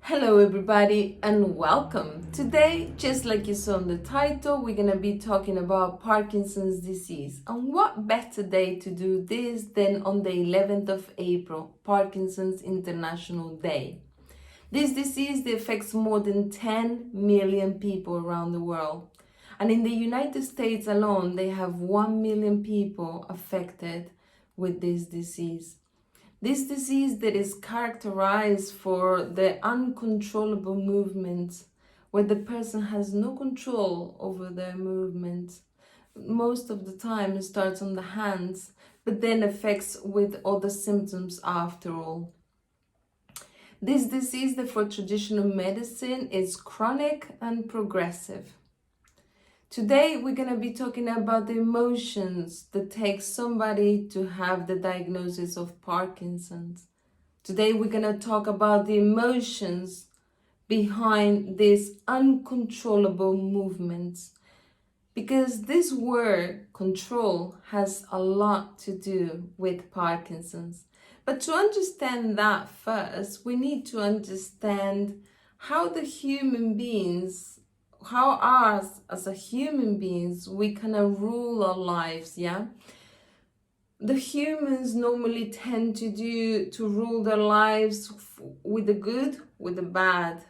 Hello everybody and welcome. Today, just like you saw in the title, we're going to be talking about Parkinson's disease. And what better day to do this than on the 11th of April, Parkinson's International Day. This disease affects more than 10 million people around the world. And in the United States alone, they have 1 million people affected with this disease. This disease that is characterized for the uncontrollable movements, where the person has no control over their movements. Most of the time it starts on the hands, but then affects with other symptoms after all. This disease that for traditional medicine is chronic and progressive. Today, we're going to be talking about the emotions that take somebody to have the diagnosis of Parkinson's. Today, we're going to talk about the emotions behind these uncontrollable movements. Because this word, control, has a lot to do with Parkinson's. But to understand that first, we need to understand how the human beings how us as a human beings we kind of rule our lives. The humans normally tend to rule their lives with the good, with the bad.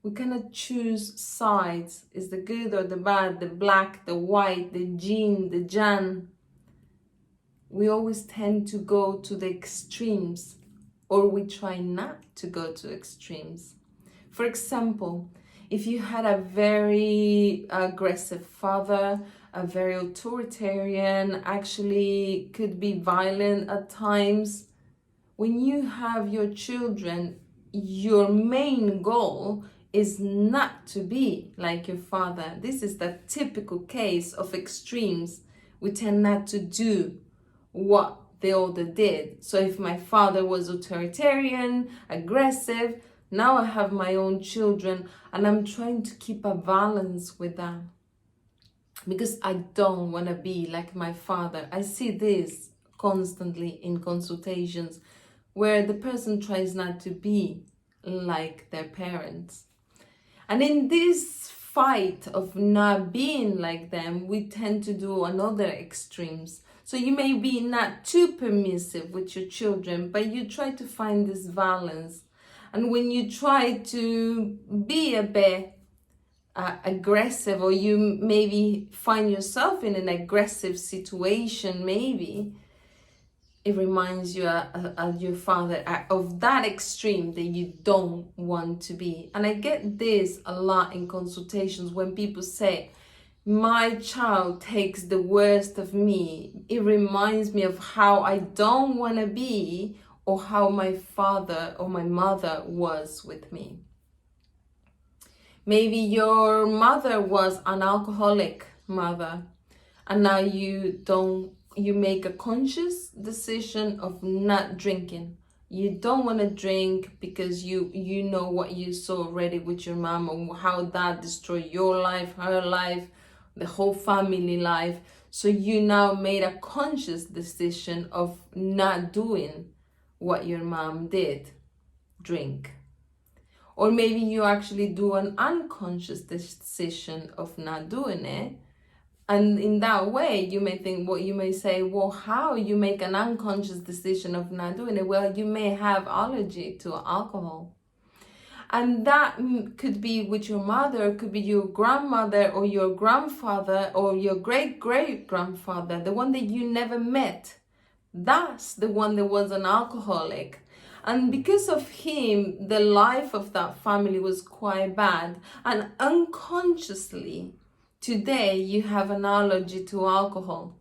We kind of choose sides. Is the good or the bad, the black, the white, the yin, the yang. We always tend to go to the extremes, or we try not to go to extremes. For example, if you had a very aggressive father, a very authoritarian, actually could be violent at times, when you have your children, your main goal is not to be like your father. This is the typical case of extremes. We tend not to do what the other did. So if my father was authoritarian, aggressive, now I have my own children and I'm trying to keep a balance with them because I don't want to be like my father. I see this constantly in consultations where the person tries not to be like their parents. And in this fight of not being like them, we tend to do another extremes. So you may be not too permissive with your children, but you try to find this balance. And when you try to be a bit aggressive, or you maybe find yourself in an aggressive situation, maybe it reminds you of your father, of that extreme that you don't want to be. And I get this a lot in consultations when people say, my child takes the worst of me. It reminds me of how I don't want to be, or how my father or my mother was with me. Maybe your mother was an alcoholic mother, and now you make a conscious decision of not drinking. You don't want to drink because you know what you saw already with your mom and how that destroyed your life, her life, the whole family life. So you now made a conscious decision of not doing what your mom did, drink. Or maybe you actually do an unconscious decision of not doing it. And in that way, you may think, you may say, well, how you make an unconscious decision of not doing it? Well, you may have allergy to alcohol. And that could be with your mother, could be your grandmother or your grandfather or your great-great-grandfather, the one that you never met. That's the one that was an alcoholic. And because of him, the life of that family was quite bad. And unconsciously, today you have an allergy to alcohol.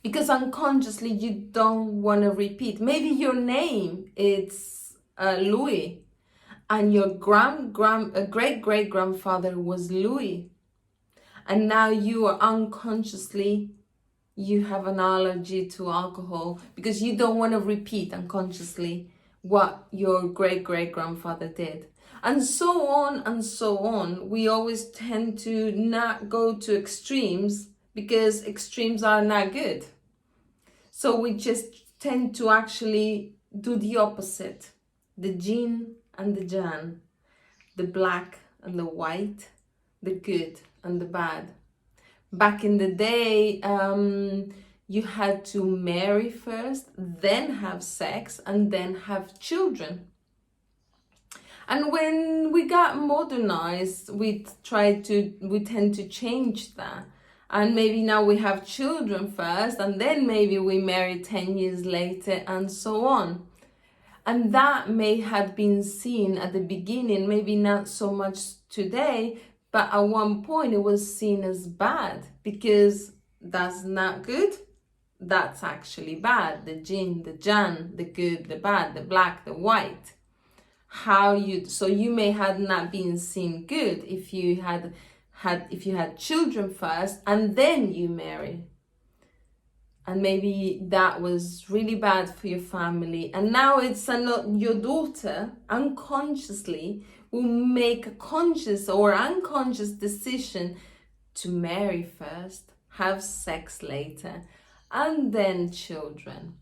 Because unconsciously you don't want to repeat. Maybe your name is Louis, and your great-great-grandfather was Louis. And now you are unconsciously, you have an allergy to alcohol because you don't want to repeat unconsciously what your great-great-grandfather did. And so on and so on. We always tend to not go to extremes because extremes are not good. So we just tend to actually do the opposite, the yin and the Jan, the black and the white, the good and the bad. Back in the day, you had to marry first, then have sex, and then have children. And when we got modernized, we tend to change that. And maybe now we have children first, and then maybe we marry 10 years later, and so on. And that may have been seen at the beginning, maybe not so much today, but at one point it was seen as bad, because that's not good. That's actually bad. The yin, the yang, the good, the bad, the black, the white. So you may have not been seen good if you had children first and then you marry. And maybe that was really bad for your family. And now it's your daughter unconsciously will make a conscious or unconscious decision to marry first, have sex later, and then children.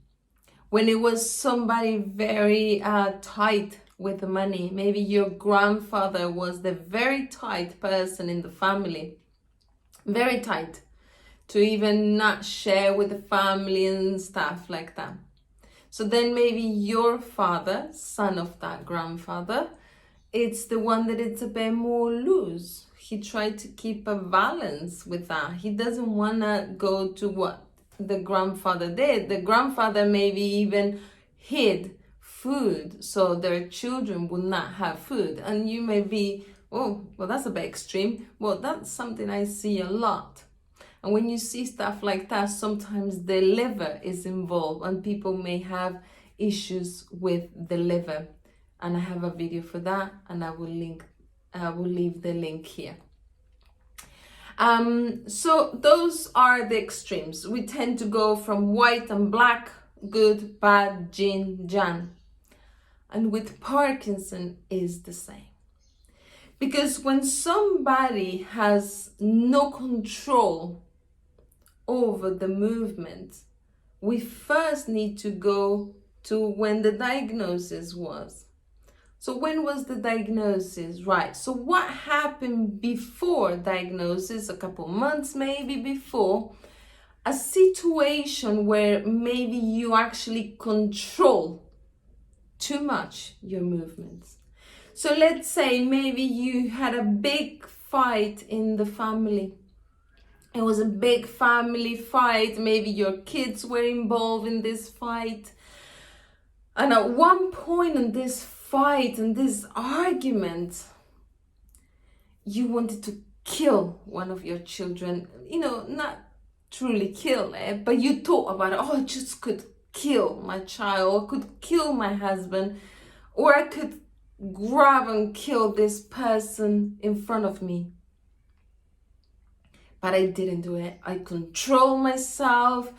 When it was somebody very tight with the money, maybe your grandfather was the very tight person in the family, very tight, to even not share with the family and stuff like that. So then maybe your father, son of that grandfather, it's the one that it's a bit more loose. He tried to keep a balance with that. He doesn't want to go to what the grandfather did. The grandfather maybe even hid food so their children would not have food. And you may be, oh, well, that's a bit extreme. Well, that's something I see a lot. And when you see stuff like that, sometimes the liver is involved and people may have issues with the liver. And I have a video for that, and I will leave the link here. So those are the extremes. We tend to go from white and black, good, bad, yin, yang. And with Parkinson is the same. Because when somebody has no control over the movement, we first need to go to when the diagnosis was. So when was the diagnosis? Right. So what happened before diagnosis, a couple months maybe before, a situation where maybe you actually control too much your movements. So let's say maybe you had a big fight in the family. It was a big family fight. Maybe your kids were involved in this fight. And at one point in this fight and this argument, you wanted to kill one of your children. Not truly kill it, but you thought about it. Oh, I just could kill my child, I could kill my husband, or I could grab and kill this person in front of me. But I didn't do it. I controlled myself.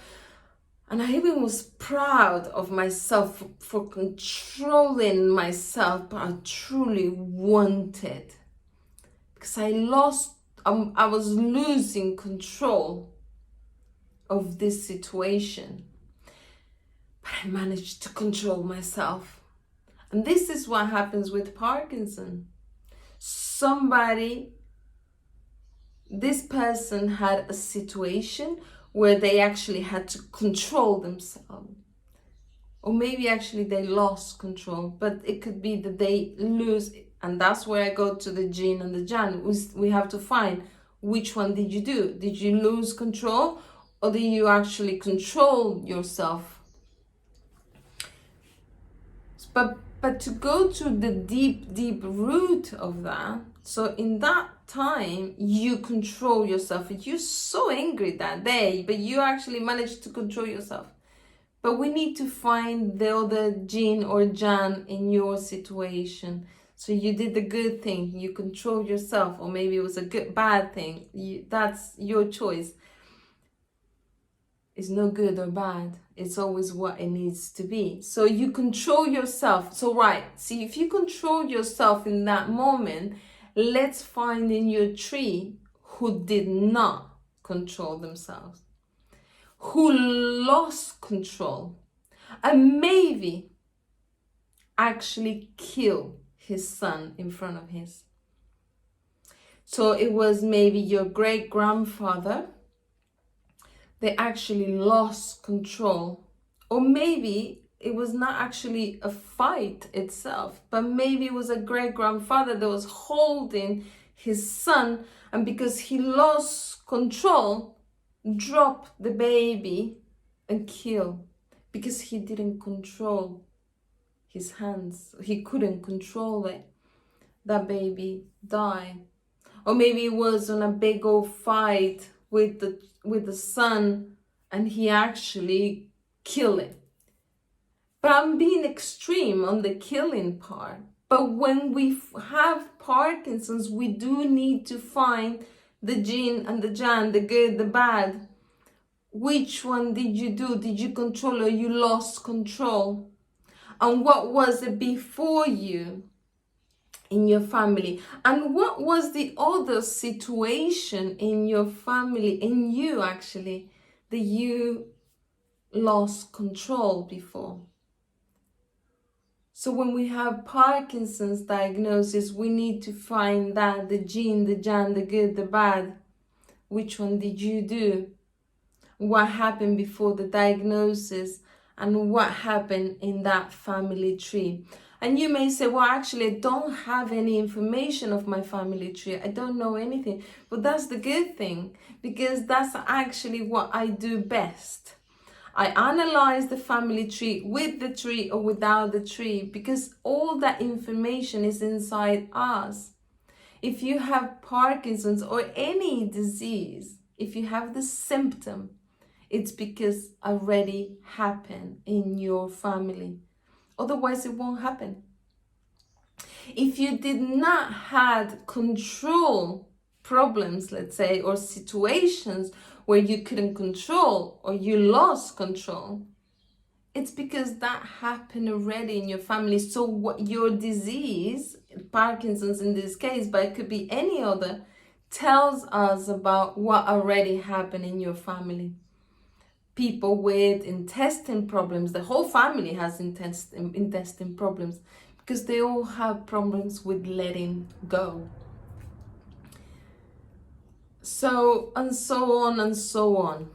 And I even was proud of myself for controlling myself, but I truly wanted. Because I was losing control of this situation. But I managed to control myself. And this is what happens with Parkinson. This person had a situation where they actually had to control themselves. Or maybe actually they lost control, but it could be that they lose, and that's where I go to the yin and the yang. We have to find which one did you do. Did you lose control, or did you actually control yourself? But to go to the deep root of that, so in that time, you control yourself. You're so angry that day, but you actually managed to control yourself. But we need to find the other yin or yang in your situation. So you did the good thing, you controlled yourself, or maybe it was a bad thing. That's your choice. It's no good or bad. It's always what it needs to be. So you control yourself. So see, if you control yourself in that moment, let's find in your tree who did not control themselves, who lost control, and maybe actually kill his son in front of his. So it was maybe your great grandfather. They actually lost control. Or maybe it was not actually a fight itself, but maybe it was a great grandfather that was holding his son, and because he lost control, drop the baby and kill, because he didn't control his hands. He couldn't control it. That baby died. Or maybe it was on a big old fight with the son, and he actually killed it. But I'm being extreme on the killing part. But when we have Parkinson's, we do need to find the yin and the yang, the good, the bad. Which one did you do? Did you control, or you lost control? And what was it before you in your family? And what was the other situation in your family, in you actually, that you lost control before? So when we have Parkinson's diagnosis, we need to find that, the yin, the yang, the good, the bad. Which one did you do? What happened before the diagnosis, and what happened in that family tree? And you may say, well, actually, I don't have any information of my family tree. I don't know anything. But that's the good thing, because that's actually what I do best. I analyze the family tree with the tree or without the tree, because all that information is inside us. If you have Parkinson's or any disease, if you have the symptom, it's because already happened in your family. Otherwise, it won't happen. If you did not have control problems, let's say, or situations where you couldn't control or you lost control, it's because that happened already in your family. So what your disease, Parkinson's in this case, but it could be any other, tells us about what already happened in your family. People with intestine problems, the whole family has intestine problems, because they all have problems with letting go. So, and so on and so on.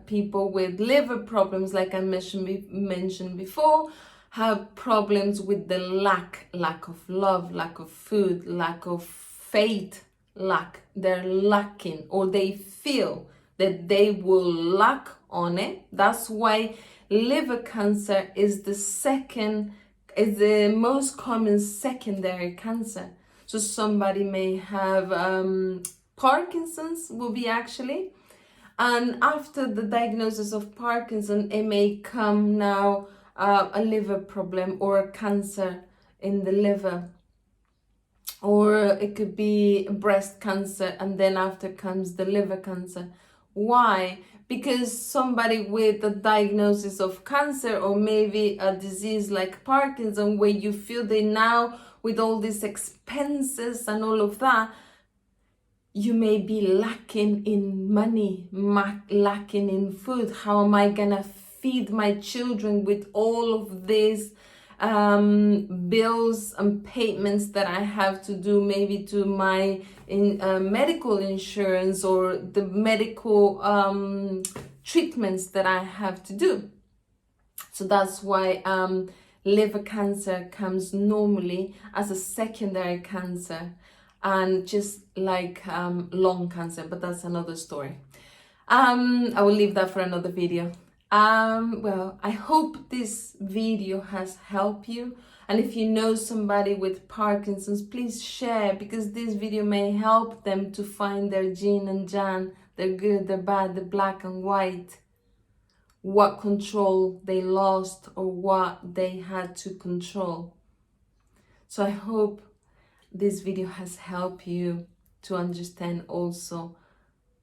People with liver problems, like I mentioned before, have problems with the lack of love, lack of food, lack of faith, they're lacking, or they feel that they will lack on it. That's why liver cancer is the most common secondary cancer. So somebody may have Parkinson's, will be actually, and after the diagnosis of Parkinson, it may come now a liver problem or a cancer in the liver. Or it could be breast cancer, and then after comes the liver cancer. Why? Because somebody with a diagnosis of cancer, or maybe a disease like Parkinson, where you feel they now, with all these expenses and all of that, you may be lacking in money, lacking in food. How am I gonna feed my children with all of these bills and payments that I have to do, maybe to my medical insurance, or the medical treatments that I have to do? So that's why liver cancer comes normally as a secondary cancer, and just like lung cancer, but that's another story. I will leave that for another video. Well, I hope this video has helped you, and if you know somebody with Parkinson's, please share, because this video may help them to find their yin and yang, their good, their bad, the black and white, what control they lost or what they had to control. So I hope this video has helped you to understand also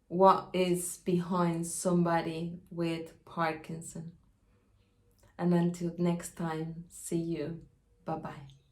what is behind somebody with Parkinson. And until next time, see you. Bye-bye.